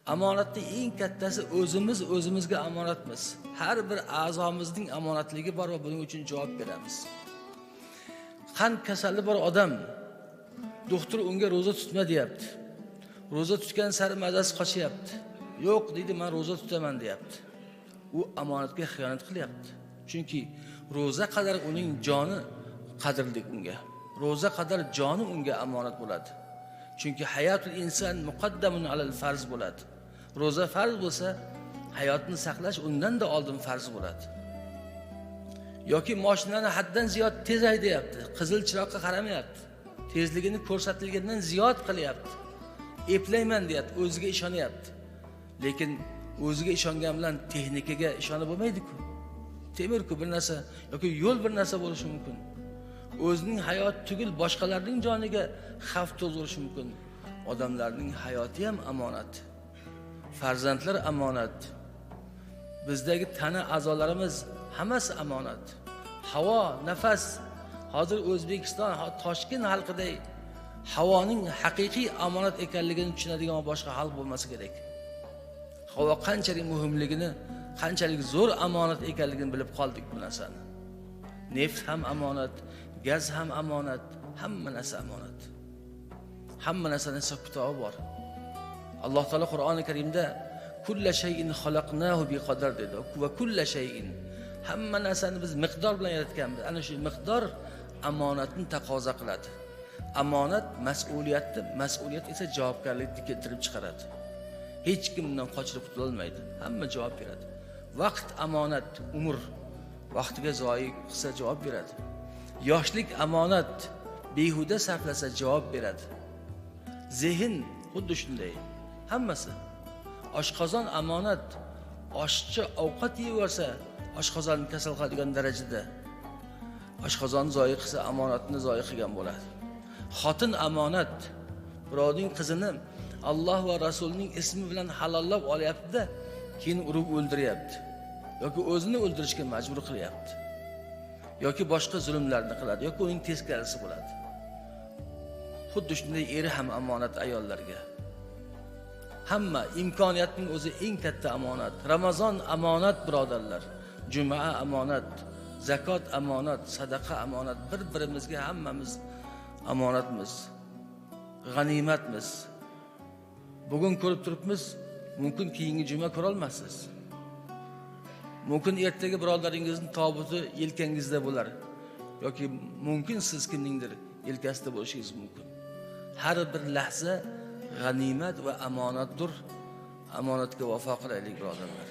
Amonatning eng kattasi o'zimizga amonatmiz. Har bir a'zomizning amonatligi bor va buning uchun javob beramiz. Qand kasali bor odam doktor unga roza tutma deyapti. Roza tutgan sari mazasi qochyapti. Yo'q deydi, men roza tutaman deyapti. U amonatga xiyonat qilyapti. Chunki roza qadar uning joni qadrli unga. Roza qadar joni unga amonat bo'ladi. Chunki hayotul inson muqaddamun alal farz bo'ladi. Roza farz bo'lsa, hayotni saqlash undan da oldin farz bo'ladi. Yoki mashinani haddan ziyod tez haydayapti, qizil chiroqqa qaramayapti. Tezligini ko'rsatilgandan ziyod qilyapti. Eplayman deyapti, o'ziga ishonyapti. Lekin o'ziga ishongan bilan texnikaga ishonib bo'lmaydi-ku. Temir-ku bir narsa yoki yo'l bir narsa bo'lishi mumkin. O'zining hayot tugul boshqalarning joniga xavf tug'dirishi mumkin. Odamlarning hayoti ham amonat. Farzandlar amonat. Bizdagi tana a'zolarimiz hammasi amonat. Havo, nafas. Hozir O'zbekiston, Toshkent xalqidagi havoning haqiqiy amonat ekanligini tushunadigan boshqa xalq bo'lmasa kerak. Havo qanchalik muhimligini, qanchalik zo'r amonat ekanligini bilib qoldik bu narsani. Neft ham amonat, gaz ham amonat, hamma narsa amonat. Hamma narsaning hisob-kitobi bor. Alloh taolo Qur'oni Karimda kulla shay'in xalaqnahu biqadar dedi. Va kulla shay'in, hamma narsani biz miqdor bilan yaratganmiz. Ana shu miqdor amonatni taqozo qiladi. Amonat mas'uliyatni, mas'uliyat esa javobgarlikni keltirib chiqaradi. Hech kim bundan qochib qutula olmaydi. Hamma javob beradi. Vaqt amonat, umr vaqtiga zoyi qilsa javob beradi. Yoshlik amonat, behuda sarflasa javob beradi. Zehn xuddi shunday. Hammasi. Oshqozon amonat. Oshchi ovqat yeyorsa, oshqozonni kasal qiladigan darajada. Oshqozon zoyi qilsa amonatni zoyi qilgan bo'ladi. Xotin amonat. Birovning qizini Alloh va Rasulining ismi bilan halollab olyapti-da, keyin urib o'ldiryapti. Yoki o'zini o'ldirishga majbur qilyapti. Yoki boshqa zulmlarni qiladi, yoki uning teskarisi bo'ladi. Xuddi shunday eri ham amonat ayollarga. Hamma imkoniyatning o'zi eng katta amonat. Ramazon amonat birodarlar. Juma amonat, zakot amonat, sadaqa amonat. Bir-birimizga hammamiz amonatmiz. G'animatmiz. Bugun ko'rib turibmiz, mumkin keyingi juma ko'ra olmassiz. Mumkin ertaga birodaringizning tobuti yelkangizda bo'lar. Yoki mumkin siz kimningdir yelkasida bo'lishingiz mumkin. Har bir lahza g'animat va amonatdir. Amonatga vafo qilaylik birodarlar.